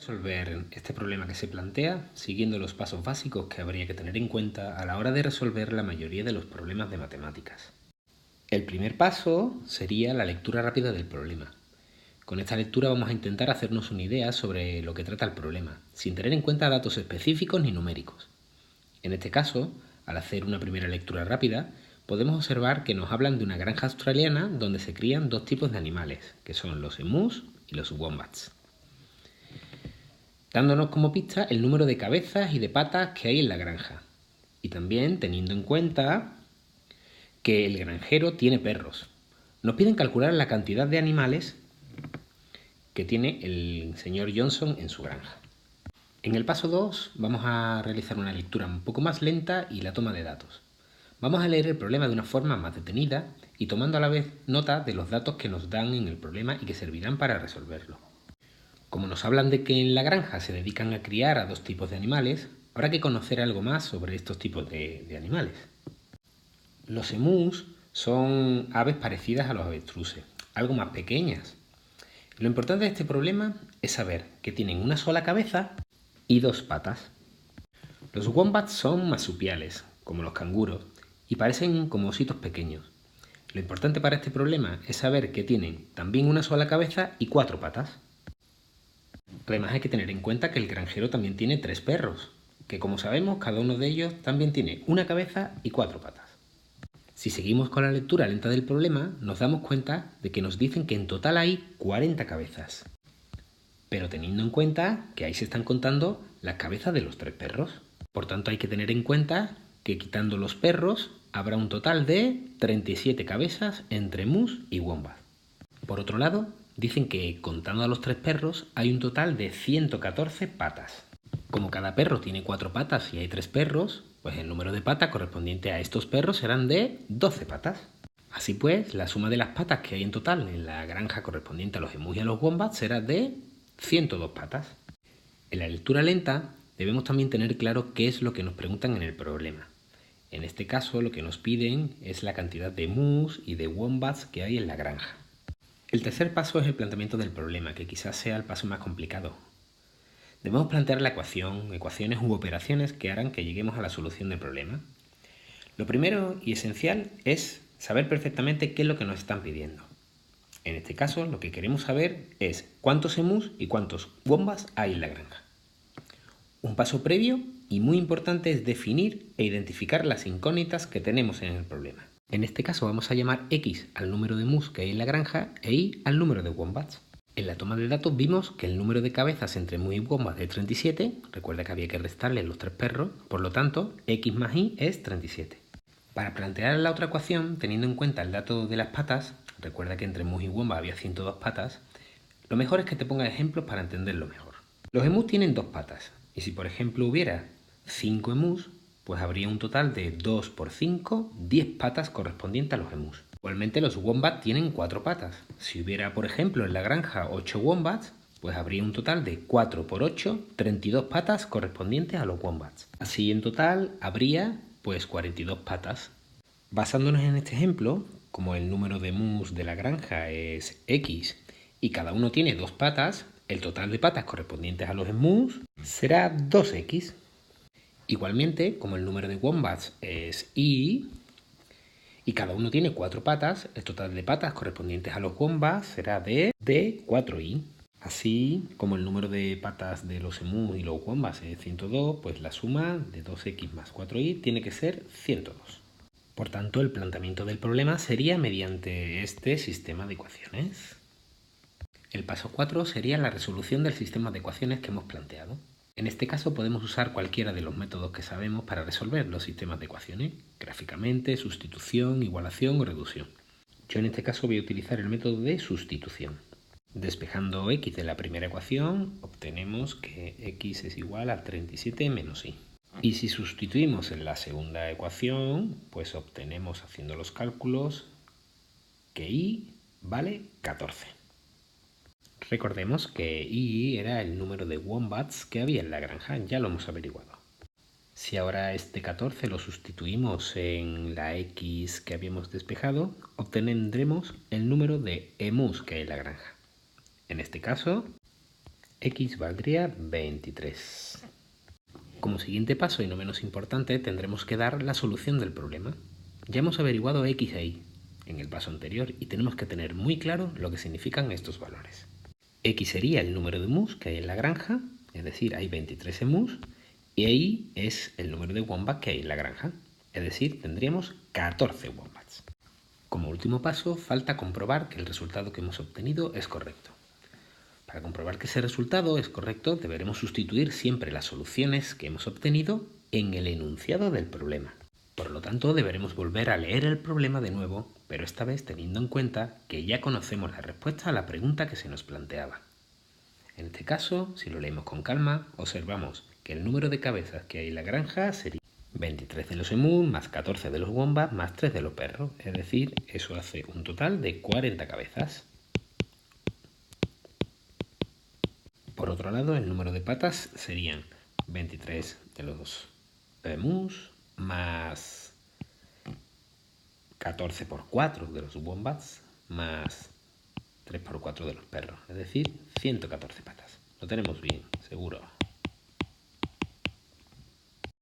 Resolver este problema que se plantea siguiendo los pasos básicos que habría que tener en cuenta a la hora de resolver la mayoría de los problemas de matemáticas. El primer paso sería la lectura rápida del problema. Con esta lectura vamos a intentar hacernos una idea sobre lo que trata el problema, sin tener en cuenta datos específicos ni numéricos. En este caso, al hacer una primera lectura rápida, podemos observar que nos hablan de una granja australiana donde se crían dos tipos de animales, que son los emus y los wombats, dándonos como pista el número de cabezas y de patas que hay en la granja. Y también teniendo en cuenta que el granjero tiene perros. Nos piden calcular la cantidad de animales que tiene el señor Johnson en su granja. En el paso 2 vamos a realizar una lectura un poco más lenta y la toma de datos. Vamos a leer el problema de una forma más detenida y tomando a la vez nota de los datos que nos dan en el problema y que servirán para resolverlo. Como nos hablan de que en la granja se dedican a criar a dos tipos de animales, habrá que conocer algo más sobre estos tipos de animales. Los emus son aves parecidas a los avestruces, algo más pequeñas. Lo importante de este problema es saber que tienen una sola cabeza y dos patas. Los wombats son marsupiales, como los canguros, y parecen como ositos pequeños. Lo importante para este problema es saber que tienen también una sola cabeza y cuatro patas. Además hay que tener en cuenta que el granjero también tiene tres perros, que como sabemos cada uno de ellos también tiene una cabeza y cuatro patas. Si seguimos con la lectura lenta del problema, nos damos cuenta de que nos dicen que en total hay 40 cabezas. Pero teniendo en cuenta que ahí se están contando las cabezas de los tres perros. Por tanto hay que tener en cuenta que quitando los perros habrá un total de 37 cabezas entre mus y wombat. Por otro lado, dicen que contando a los tres perros hay un total de 114 patas. Como cada perro tiene 4 patas y hay 3 perros, pues el número de patas correspondiente a estos perros serán de 12 patas. Así pues, la suma de las patas que hay en total en la granja correspondiente a los emus y a los wombats será de 102 patas. En la lectura lenta debemos también tener claro qué es lo que nos preguntan en el problema. En este caso lo que nos piden es la cantidad de emus y de wombats que hay en la granja. El tercer paso es el planteamiento del problema, que quizás sea el paso más complicado. Debemos plantear la ecuación, ecuaciones u operaciones que harán que lleguemos a la solución del problema. Lo primero y esencial es saber perfectamente qué es lo que nos están pidiendo. En este caso, lo que queremos saber es cuántos emus y cuántos wombats hay en la granja. Un paso previo y muy importante es definir e identificar las incógnitas que tenemos en el problema. En este caso vamos a llamar x al número de emus que hay en la granja e y al número de wombats. En la toma de datos vimos que el número de cabezas entre emus y wombats es 37, recuerda que había que restarle los tres perros, por lo tanto x más y es 37. Para plantear la otra ecuación, teniendo en cuenta el dato de las patas, recuerda que entre emus y wombats había 102 patas, lo mejor es que te ponga ejemplos para entenderlo mejor. Los emus tienen dos patas, y si por ejemplo hubiera 5 emus, pues habría un total de 2 por 5, 10 patas correspondientes a los emus. Igualmente los wombats tienen 4 patas. Si hubiera por ejemplo en la granja 8 wombats, pues habría un total de 4 por 8, 32 patas correspondientes a los wombats. Así en total habría pues 42 patas. Basándonos en este ejemplo, como el número de emus de la granja es x y cada uno tiene 2 patas, el total de patas correspondientes a los emus será 2x. Igualmente, como el número de wombats es y cada uno tiene 4 patas, el total de patas correspondientes a los wombats será de 4y. Así como el número de patas de los emus y los wombats es 102, pues la suma de 2x más 4y tiene que ser 102. Por tanto, el planteamiento del problema sería mediante este sistema de ecuaciones. El paso 4 sería la resolución del sistema de ecuaciones que hemos planteado. En este caso podemos usar cualquiera de los métodos que sabemos para resolver los sistemas de ecuaciones, gráficamente, sustitución, igualación o reducción. Yo en este caso voy a utilizar el método de sustitución. Despejando x de la primera ecuación, obtenemos que x es igual a 37 menos y. Y si sustituimos en la segunda ecuación, pues obtenemos haciendo los cálculos que y vale 14. Recordemos que y era el número de wombats que había en la granja, ya lo hemos averiguado. Si ahora este 14 lo sustituimos en la x que habíamos despejado, obtendremos el número de emus que hay en la granja. En este caso, X valdría 23. Como siguiente paso y no menos importante, tendremos que dar la solución del problema. Ya hemos averiguado X e Y en el paso anterior y tenemos que tener muy claro lo que significan estos valores. X sería el número de mus que hay en la granja, es decir, hay 23 emus, y Y es el número de wombats que hay en la granja, es decir, tendríamos 14 wombats. Como último paso, falta comprobar que el resultado que hemos obtenido es correcto. Para comprobar que ese resultado es correcto, deberemos sustituir siempre las soluciones que hemos obtenido en el enunciado del problema. Por lo tanto, deberemos volver a leer el problema de nuevo, pero esta vez teniendo en cuenta que ya conocemos la respuesta a la pregunta que se nos planteaba. En este caso, si lo leemos con calma, observamos que el número de cabezas que hay en la granja sería 23 de los emus más 14 de los wombats más 3 de los perros, es decir, eso hace un total de 40 cabezas. Por otro lado, el número de patas serían 23 de los emus más 14 por 4 de los wombats más 3 por 4 de los perros, es decir, 114 patas. Lo tenemos bien, seguro.